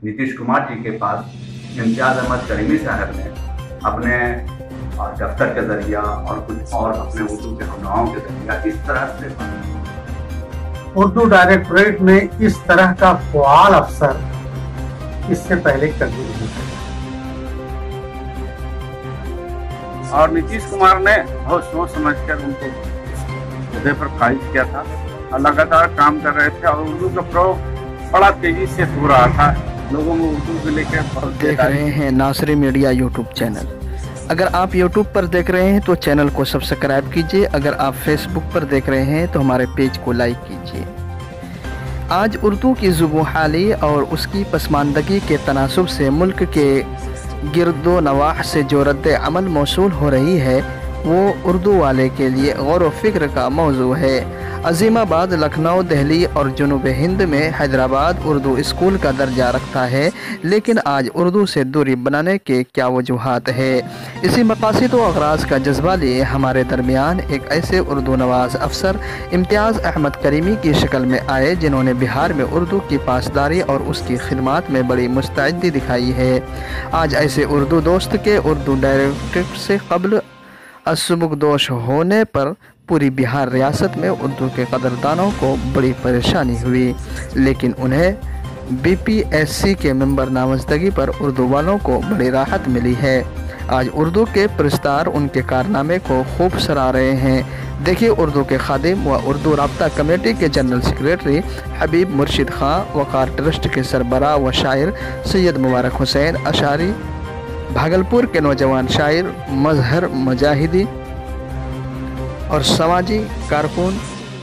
नीतीश कुमार जी के पास इम्तियाज अहमद करीमी साहब ने अपने दफ्तर के जरिया और कुछ और अपने उर्दू के हमनाओं के जरिया इस तरह से उर्दू डायरेक्टरेट में इस तरह का फ़आल अफसर इससे पहले कभी नहीं था। और नीतीश कुमार ने बहुत सोच समझकर उनको मुद्दे पर फाइज किया था और लगातार काम कर रहे थे और उर्दू का प्रयोग बड़ा तेजी से हो रहा था। लोगों में उर्दू को लेकर बहुत देख रहे हैं नासरी मीडिया यूट्यूब चैनल। अगर आप यूट्यूब पर देख रहे हैं तो चैनल को सब्सक्राइब कीजिए। अगर आप फेसबुक पर देख रहे हैं तो हमारे पेज को लाइक कीजिए। आज उर्दू की ज़ुबूहाली और उसकी पसमानदगी के तनासुब से मुल्क के गिरदो नवाह से जो रद्द अमल मौसूल हो रही है वो उर्दू वाले के लिए गौर व फिक्र का मौजू है। अज़ीमाबाद, लखनऊ, दिल्ली और जनूब हिंद में हैदराबाद उर्दू स्कूल का दर्जा रखता है, लेकिन आज उर्दू से दूरी बनाने के क्या वजूहात है। इसी मकासद व अगराज का जज्बा लिए हमारे दरमियान एक ऐसे उर्दू नवाज अफसर इम्तियाज़ अहमद करीमी की शक्ल में आए जिन्होंने बिहार में उर्दू की पासदारी और उसकी खिदमत में बड़ी मुस्तैदी दिखाई है। आज ऐसे उर्दू दोस्त के उर्दू डायरेक्टरेट से कबल असुबुकदोश होने पर पूरी बिहार रियासत में उर्दू के कदरदानों को बड़ी परेशानी हुई, लेकिन उन्हें बीपीएससी के मेंबर नामजदगी पर उर्दू वालों को बड़ी राहत मिली है। आज उर्दू के प्रस्तार उनके कारनामे को खूब सराह रहे हैं। देखिए उर्दू के खादिम व उर्दू राब्ता कमेटी के जनरल सेक्रेटरी हबीब मुर्शिद खां, वक़ार ट्रस्ट के सरबराह व शायर सैयद मुबारक हुसैन अशारी, भागलपुर के नौजवान शायर मजहर मुजाहिदी और समाजी कारकुन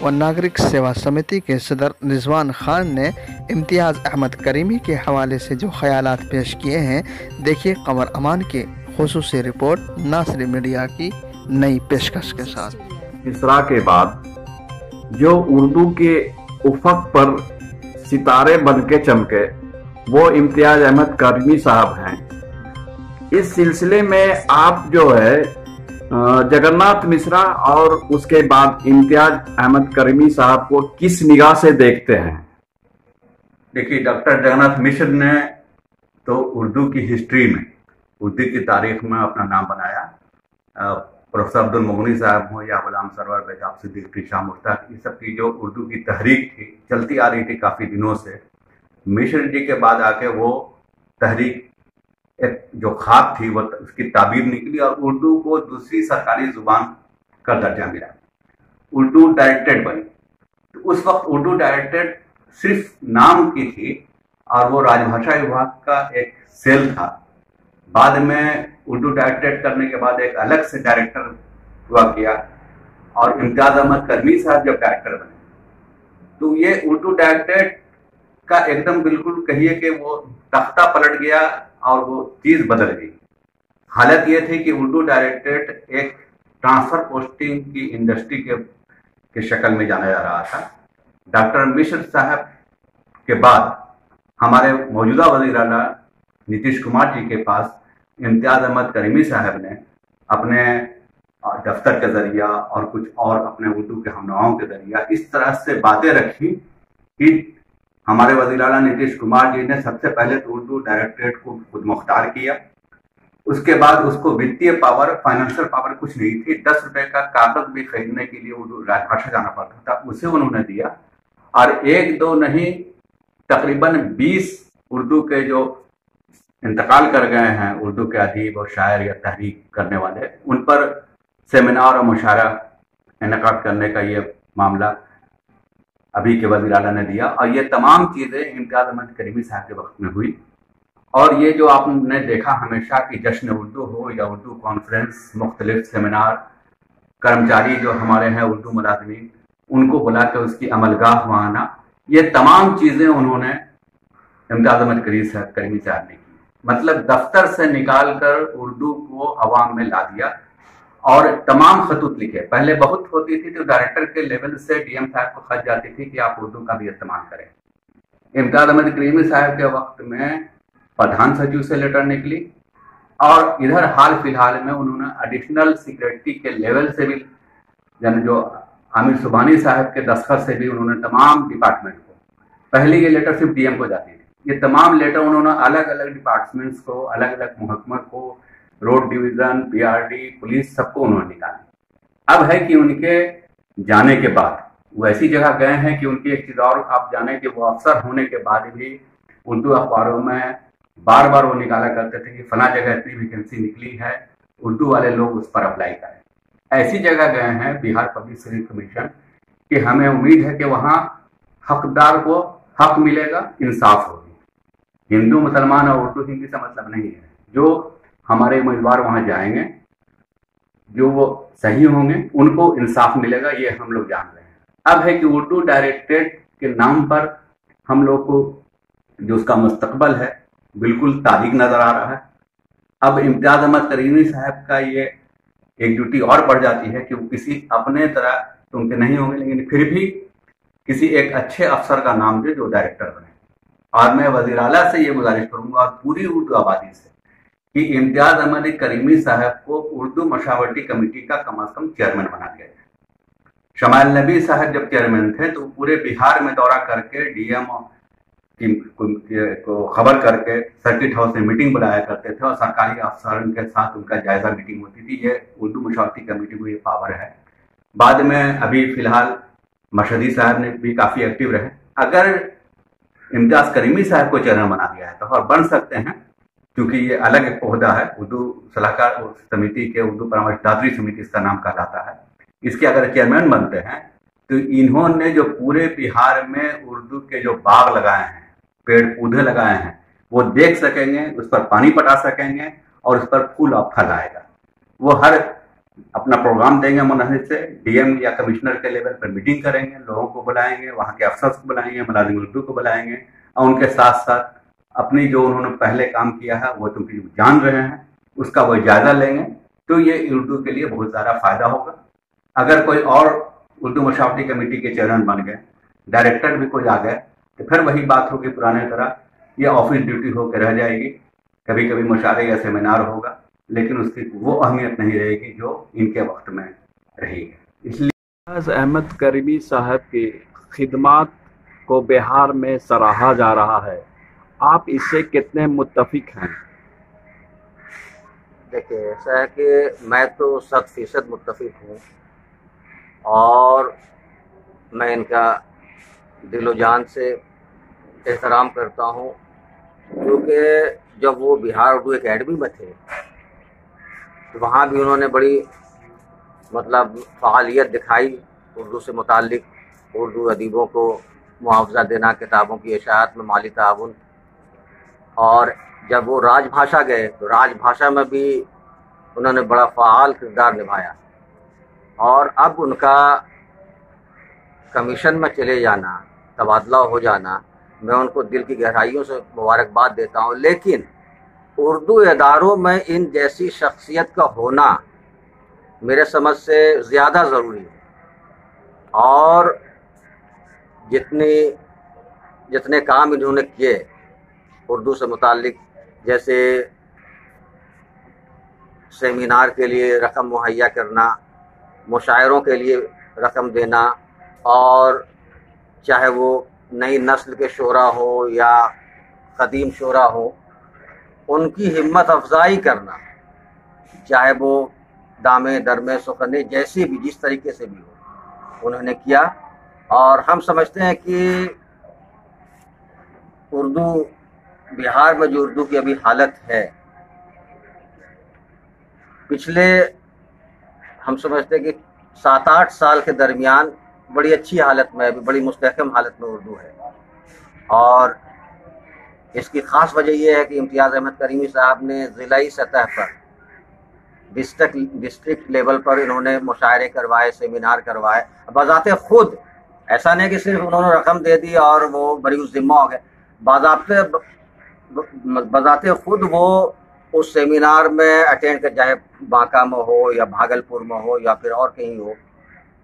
व नागरिक सेवा समिति के सदर रिजवान खान ने इम्तियाज़ अहमद करीमी के हवाले से जो ख्यालात पेश किए हैं, देखिए कमर अमान की खुसूसी रिपोर्ट नासरी मीडिया की नई पेशकश के साथ। इसरा के बाद जो उर्दू के उफक पर सितारे बन के चमके वो इम्तियाज़ अहमद करीमी साहब हैं। इस सिलसिले में आप जो है जगन्नाथ मिश्रा और उसके बाद इम्तियाज अहमद करीमी साहब को किस निगाह से देखते हैं? देखिए, डॉक्टर जगन्नाथ मिश्र ने तो उर्दू की हिस्ट्री में, उर्दू की तारीख में अपना नाम बनाया। प्रोफेसर अब्दुल मुगनी साहब हो या गुलाम सरवर, बेताब सिद्दीकी, शाह मुश्ताक, ये सब की जो उर्दू की तहरीक थी चलती आ रही थी काफ़ी दिनों से। मिश्र जी के बाद आके वो तहरीक एक जो खाक थी वो उसकी ताबीर निकली और उर्दू को दूसरी सरकारी जुबान का दर्जा मिला, उर्दू डायरेक्टेड बनी। तो उस वक्त उर्दू डायरेक्टेड सिर्फ नाम की थी और वो राजभाषा विभाग का एक सेल था। बाद में उर्दू डायरेक्टेड करने के बाद एक अलग से डायरेक्टर हुआ किया और इम्तियाज अहमद करीमी साहब जब डायरेक्टर बने तो ये उर्दू डायरेक्टेड का एकदम बिल्कुल कहिए कि वो तख्ता पलट गया और वो चीज बदल गई। हालत ये थी कि उर्दू डायरेक्टरेट एक ट्रांसफर पोस्टिंग की इंडस्ट्री के शक्ल में जाना जा रहा था। डॉक्टर मिश्र साहब के बाद हमारे मौजूदा वज़ीर आला नीतीश कुमार जी के पास इम्तियाज अहमद करीमी साहब ने अपने दफ्तर के जरिया और कुछ और अपने उर्दू के हमनाओं के जरिया इस तरह से बातें रखी कि हमारे वज़ीर आला नीतीश कुमार जी ने सबसे पहले तो उर्दू डायरेक्टरेट को खुद मुख्तार किया। उसके बाद उसको वित्तीय पावर, फाइनेंशियल पावर कुछ नहीं थी। 10 रुपए का कागज भी खरीदने के लिए उर्दू राजभाषा जाना पड़ता था, उसे उन्होंने दिया। और एक दो नहीं, तकरीबन 20 उर्दू के जो इंतकाल कर गए हैं, उर्दू के अदीब और शायर या तहरीक करने वाले, उन पर सेमिनार और मुशायरा इनेकाद करने का ये मामला अभी के वज़ीर आला ने दिया। और ये तमाम चीज़ें इम्तियाज़ अहमद करीमी साहब के वक्त में हुई। और ये जो आपने देखा हमेशा कि जश्न उर्दू हो या उर्दू कॉन्फ्रेंस, मुख्तलिफ सेमिनार, कर्मचारी जो हमारे हैं उर्दू मुलाज़मीन, उनको बुला के उसकी अमलगाह में आना, ये तमाम चीज़ें उन्होंने इम्तियाज़ अहमद करीमी साहब ने की। मतलब दफ्तर से निकाल कर उर्दू को अवाम में ला दिया और तमाम खतूत लिखे। पहले बहुत होती थी तो डायरेक्टर के लेवल से डीएम साहब को खत जाती थी कि आप उर्दू का भी इस्तेमाल करें। इम्तियाज़ अहमद करीमी साहब के वक्त में प्रधान सचिव से लेटर निकली और इधर हाल फिलहाल में उन्होंने एडिशनल सेक्रेटरी के लेवल से भी, यानी जो आमिर सुबहानी साहब के दस्तखत से भी उन्होंने तमाम डिपार्टमेंट को, पहले ये लेटर सिर्फ डीएम को जाती थी, ये तमाम लेटर उन्होंने अलग अलग डिपार्टमेंट्स को, अलग अलग महकमा को, रोड डिवीजन, पीआरडी, पुलिस, सबको उन्होंने निकाला। अब है कि उनके जाने के बाद वो ऐसी जगह गए हैं कि उनकी एक चीज और आप जाने कि वो अफसर होने के बाद भी उर्दू अखबारों में बार बार वो निकाला करते थे कि फला जगह इतनी वैकेंसी निकली है, उर्दू वाले लोग उस पर अप्लाई करें। ऐसी जगह गए हैं बिहार पब्लिक सर्विस कमीशन कि हमें उम्मीद है कि वहाँ हकदार को हक मिलेगा, इंसाफ होगी। हिंदू मुसलमान और उर्दू हिंदी से मतलब नहीं है। जो हमारे उम्मीदवार वहाँ जाएंगे, जो वो सही होंगे, उनको इंसाफ मिलेगा, ये हम लोग जान रहे हैं। अब है कि उर्दू डायरेक्टरेट के नाम पर हम लोग को जो उसका मुस्तकबल है बिल्कुल तारीक नजर आ रहा है। अब इम्तियाज अहमद करीमी साहब का ये एक ड्यूटी और बढ़ जाती है कि वो किसी अपने तरह तो उनके नहीं होंगे, लेकिन फिर भी किसी एक अच्छे अफसर का नाम दे जो डायरेक्टर बने। और मैं वज़ीर आला से ये गुजारिश करूंगा और पूरी उर्दू आबादी से कि इम्तियाज अहमद करीमी साहब को उर्दू मशावरती कमेटी का कम अज कम चेयरमैन बना दिया जाए। शमाइल नबी साहब जब चेयरमैन थे तो पूरे बिहार में दौरा करके डीएम को खबर करके सर्किट हाउस में मीटिंग बुलाया करते थे और सरकारी अफसरों के साथ उनका जायजा मीटिंग होती थी। ये उर्दू मशावरती कमेटी को ये पावर है। बाद में अभी फिलहाल मशहदी साहब ने भी काफी एक्टिव रहे। अगर इम्तियाज करीमी साहब को चेयरमैन बना दिया है तो और बन सकते हैं, क्योंकि ये अलग एक ओहदा है। उर्दू सलाहकार समिति के उर्दू परामर्शदात्री समिति इसका नाम कहलाता है। इसके अगर चेयरमैन बनते हैं तो इन्होंने जो पूरे बिहार में उर्दू के जो बाग लगाए हैं, पेड़ पौधे लगाए हैं, वो देख सकेंगे, उस पर पानी पटा सकेंगे और उस पर फूल और फल आएगा। वो हर अपना प्रोग्राम देंगे मुनहसिर से, डीएम या कमिश्नर के लेवल पर मीटिंग करेंगे, लोगों को बुलाएंगे, वहाँ के अफसर को बुलाएंगे, मुलाजिम उर्दू को बुलाएंगे और उनके साथ साथ अपनी जो उन्होंने पहले काम किया है वो तुम जान रहे हैं उसका वो जायजा लेंगे। तो ये उर्दू के लिए बहुत ज़्यादा फायदा होगा। अगर कोई और उर्दू मशावरती कमेटी के चेयरमैन बन गए, डायरेक्टर भी कोई आ गए, तो फिर वही बात होगी पुराने तरह, ये ऑफिस ड्यूटी होकर रह जाएगी। कभी कभी मुशारे या सेमिनार होगा, लेकिन उसकी वो अहमियत नहीं रहेगी जो इनके वक्त में रहेगी। इसलिए इम्तियाज अहमद करीमी साहब की खिदमत को बिहार में सराहा जा रहा है, आप इससे कितने मुत्तफिक हैं? देखिए, ऐसा है कि मैं तो 100% मुत्तफिक हूँ और मैं इनका दिलो जान से एहतराम करता हूँ, क्योंकि जब वो बिहार उर्दू एकेडमी में थे तो वहाँ भी उन्होंने बड़ी फ़ालियत दिखाई उर्दू से मुताल्लिक़। उर्दू अदीबों को मुआवजा देना, किताबों की इशाअत में माली ताउन, और जब वो राजभाषा गए तो राजभाषा में भी उन्होंने बड़ा फ़ाल किरदार निभाया। और अब उनका कमीशन में चले जाना, तबादला हो जाना, मैं उनको दिल की गहराइयों से मुबारकबाद देता हूँ। लेकिन उर्दू इदारों में इन जैसी शख्सियत का होना मेरे समझ से ज़्यादा ज़रूरी है। और जितने काम इन्होंने किए उर्दू से मुताल्लिक़, जैसे सेमिनार के लिए रकम मुहैया करना, मुशायरों के लिए रकम देना, और चाहे वो नई नस्ल के शोरा हो या क़दीम शोरा हो, उनकी हिम्मत अफजाई करना, चाहे वो दामे दरमे सुखने जैसे भी जिस तरीके से भी हो, उन्होंने किया। और हम समझते हैं कि उर्दू बिहार में जो उर्दू की अभी हालत है, पिछले हम समझते हैं कि 7-8 साल के दरमियान बड़ी अच्छी हालत में, अभी बड़ी मुस्तहकम हालत में उर्दू है। और इसकी ख़ास वजह यह है कि इम्तियाज़ अहमद करीमी साहब ने ज़िलाई सतह पर, डिस्ट्रिक्ट लेवल पर इन्होंने मुशायरे करवाए, सेमिनार करवाए बज़ाते खुद। ऐसा नहीं कि सिर्फ उन्होंने रकम दे दी और वो बरीउज़ ज़िम्मा हो गए। बज़ाते खुद वो उस सेमिनार में अटेंड कर, चाहे बांका में हो या भागलपुर में हो या फिर और कहीं हो,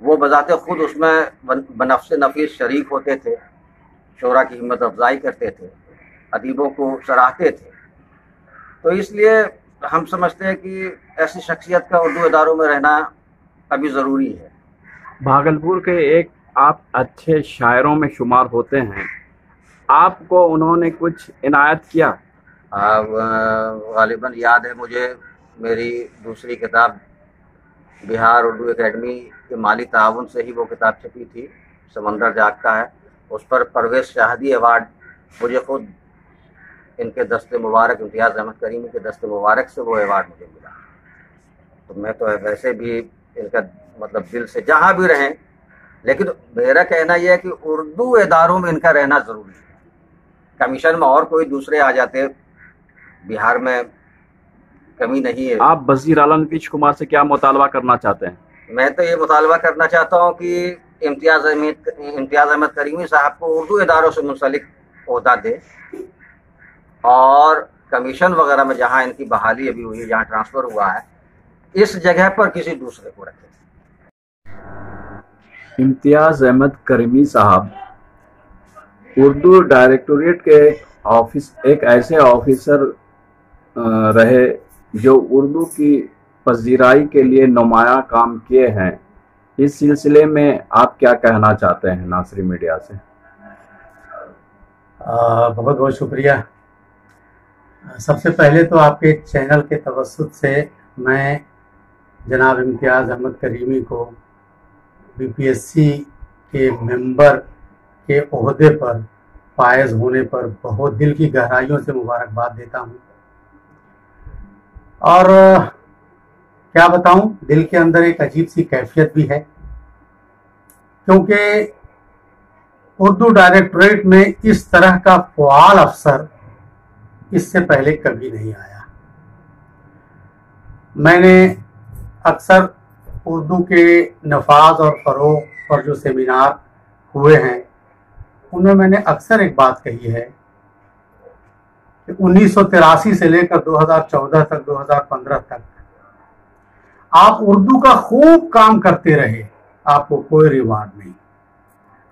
वो बज़ाते खुद उसमें बनफ्स नफीस शरीक होते थे, शोरा की हिम्मत अफजाई करते थे, अदीबों को सराहते थे। तो इसलिए हम समझते हैं कि ऐसी शख्सियत का उर्दू इदारों में रहना अभी ज़रूरी है। भागलपुर के एक आप अच्छे शायरों में शुमार होते हैं, आपको उन्होंने कुछ इनायत किया? गालिबन याद है मुझे, मेरी दूसरी किताब बिहार उर्दू एकेडमी के माली ताउन से ही वो किताब छपी थी, समंदर जागता है। उस पर परवेज शाहदी अवार्ड मुझे खुद इनके दस्ते मुबारक, इम्तियाज़ अहमद करीमी के दस्ते मुबारक से वो अवार्ड मुझे मिला। तो मैं तो वैसे भी इनका मतलब दिल से जहाँ भी रहें, लेकिन मेरा कहना यह है कि उर्दू इदारों में इनका रहना ज़रूरी है। कमीशन में और कोई दूसरे आ जाते, बिहार में कमी नहीं है। आप वज़ीर आला नीतीश कुमार से क्या मुतालबा करना चाहते हैं? मैं तो ये मुतालबा करना चाहता हूँ कि इम्तियाज़ अहमद करीमी साहब को उर्दू इदारों से मुंसलिक ओहदा दे, और कमीशन वगैरह में जहाँ इनकी बहाली अभी हुई है, जहाँ ट्रांसफ़र हुआ है, इस जगह पर किसी दूसरे को रखें। इम्तियाज़ अहमद करीमी साहब उर्दू डायरेक्टोरेट के एक ऐसे ऑफिसर रहे जो उर्दू की पजीराई के लिए नुमाया काम किए हैं। इस सिलसिले में आप क्या कहना चाहते हैं नासरी मीडिया से? बहुत बहुत शुक्रिया। सबसे पहले तो आपके चैनल के तवस्सुत से मैं जनाब इम्तियाज़ अहमद करीमी को बीपीएससी के मेंबर के ओहदे पर फायज होने पर बहुत दिल की गहराइयों से मुबारकबाद देता हूँ। और क्या बताऊं, दिल के अंदर एक अजीब सी कैफियत भी है, क्योंकि उर्दू डायरेक्टोरेट में इस तरह का फ़आल अफसर इससे पहले कभी नहीं आया। मैंने अक्सर उर्दू के नफाज और फ़रोग़ पर जो सेमिनार हुए हैं, उनमें मैंने अक्सर एक बात कही है कि 1983 से लेकर 2014 तक, 2015 तक आप उर्दू का खूब काम करते रहे, आपको कोई रिवार्ड नहीं।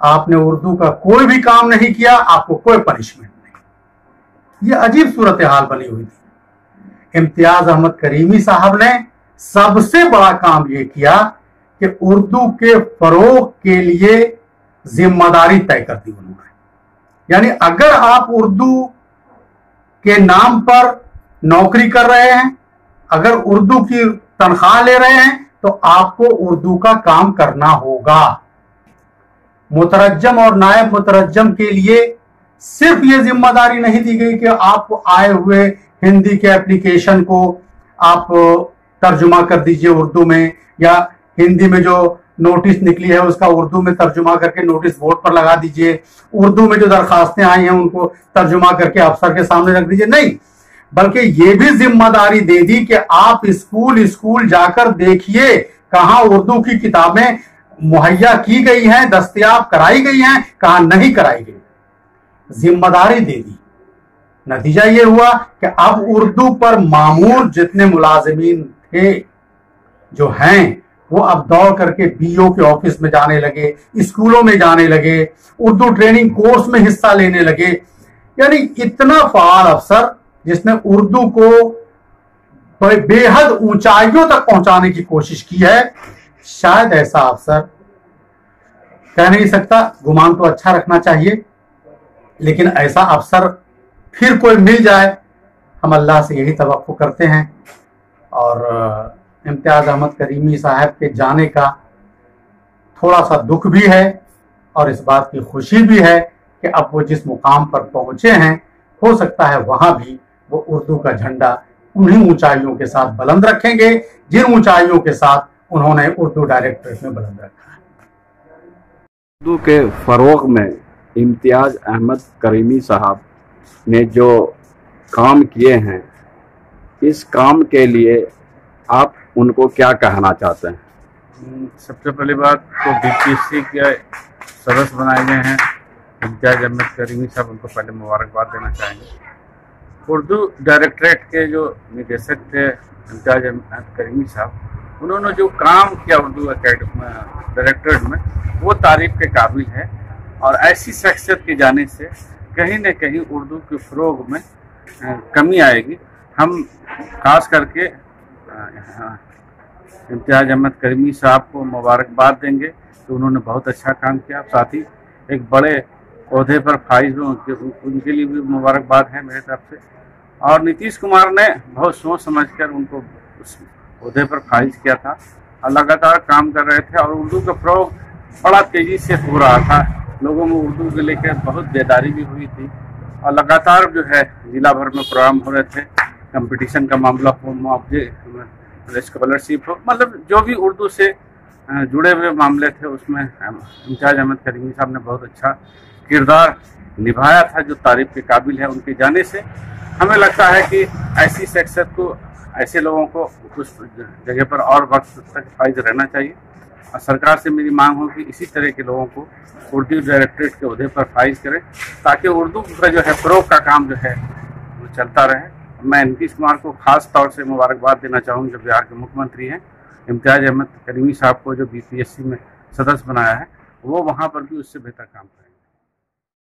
आपने उर्दू का कोई भी काम नहीं किया, आपको कोई पनिशमेंट नहीं। ये अजीब सूरत हाल बनी हुई थी। इम्तियाज़ अहमद करीमी साहब ने सबसे बड़ा काम ये किया कि उर्दू के फरोग के लिए जिम्मेदारी तय कर दी उन्होंने। यानी अगर आप उर्दू के नाम पर नौकरी कर रहे हैं, अगर उर्दू की तनख्वाह ले रहे हैं, तो आपको उर्दू का काम करना होगा। मुतरज्जम और नायब मुतरज्जम के लिए सिर्फ ये जिम्मेदारी नहीं दी गई कि आप आए हुए हिंदी के एप्लीकेशन को आप तर्जुमा कर दीजिए उर्दू में, या हिंदी में जो नोटिस निकली है उसका उर्दू में तर्जुमा करके नोटिस बोर्ड पर लगा दीजिए, उर्दू में जो दरखास्तें आई हैं उनको तर्जुमा करके अफसर के सामने रख दीजिए। नहीं, बल्कि ये भी जिम्मेदारी दे दी कि आप स्कूल स्कूल जाकर देखिए कहाँ उर्दू की किताबें मुहैया की गई हैं, दस्तयाब कराई गई हैं, कहाँ नहीं कराई गई। जिम्मेदारी दे दी। नतीजा ये हुआ कि अब उर्दू पर मामूर जितने मुलाजिमीन थे जो हैं, वो अब दौड़ करके बीओ के ऑफिस में जाने लगे, स्कूलों में जाने लगे, उर्दू ट्रेनिंग कोर्स में हिस्सा लेने लगे। यानी इतना फ़आल अफसर जिसने उर्दू को बेहद ऊंचाइयों तक पहुंचाने की कोशिश की है, शायद ऐसा अफसर कह नहीं सकता, गुमान तो अच्छा रखना चाहिए, लेकिन ऐसा अफसर फिर कोई मिल जाए, हम अल्लाह से यही तवक्को करते हैं। और इम्तियाज़ अहमद करीमी साहब के जाने का थोड़ा सा दुख भी है और इस बात की खुशी भी है कि अब वो जिस मुकाम पर पहुंचे हैं, हो सकता है वहां भी वो उर्दू का झंडा उन्हीं ऊंचाइयों के साथ बुलंद रखेंगे जिन ऊंचाइयों के साथ उन्होंने उर्दू डायरेक्टरेट में बुलंद रखा है। उर्दू के फ़रोग़ में इम्तियाज़ अहमद करीमी साहब ने जो काम किए हैं, इस काम के लिए आप उनको क्या कहना चाहते हैं? सबसे पहली बात तो बीपीएससी के सदस्य बनाए गए हैं इम्तियाज़ अहमद करीमी साहब, उनको पहले मुबारकबाद देना चाहेंगे। उर्दू डायरेक्टरेट के जो निदेशक थे इम्तियाज़ अहमद करीमी साहब, उन्होंने जो काम किया उर्दू डायरेक्टरेट में, वो तारीफ के काबिल है। और ऐसी शख्सियत के जाने से कहीं न कहीं उर्दू के फ़रोग़ में कमी आएगी। हम खास करके इम्तियाज़ अहमद करीमी साहब को मुबारकबाद देंगे कि उन्होंने बहुत अच्छा काम किया। साथ ही एक बड़े ओहदे पर फाइज हुए, उनके लिए भी मुबारकबाद है मेरे तरफ से। और नीतीश कुमार ने बहुत सोच समझकर उनको उस ओहदे पर फाइज किया था और लगातार काम कर रहे थे और उर्दू का प्रयोग बड़ा तेजी से हो रहा था। लोगों में उर्दू को लेकर बहुत बेदारी भी हुई थी और लगातार जो है जिला भर में प्रोग्राम हो रहे थे। कंपटीशन का मामला हो, मुआवजे, स्कॉलरशिप हो, मतलब जो भी उर्दू से जुड़े हुए मामले थे उसमें इम्तियाज अहमद करीमी साहब ने बहुत अच्छा किरदार निभाया था जो तारीफ के काबिल है। उनके जाने से हमें लगता है कि ऐसी शख्सियत को, ऐसे लोगों को उस जगह पर और वक्त तक फाइज रहना चाहिए और सरकार से मेरी मांग हो कि इसी तरह के लोगों को उर्दू डायरेक्टरेट के ओहदे पर फाइज करें ताकि उर्दू का जो है फ़रोग़ का काम जो है वो चलता रहे। मैं नीतीश कुमार को खास तौर से मुबारकबाद देना चाहूँगा जो बिहार के मुख्यमंत्री हैं। इम्तियाज अहमद करीमी साहब को जो BPSC में सदस्य बनाया है वो वहाँ पर भी उससे बेहतर काम करें।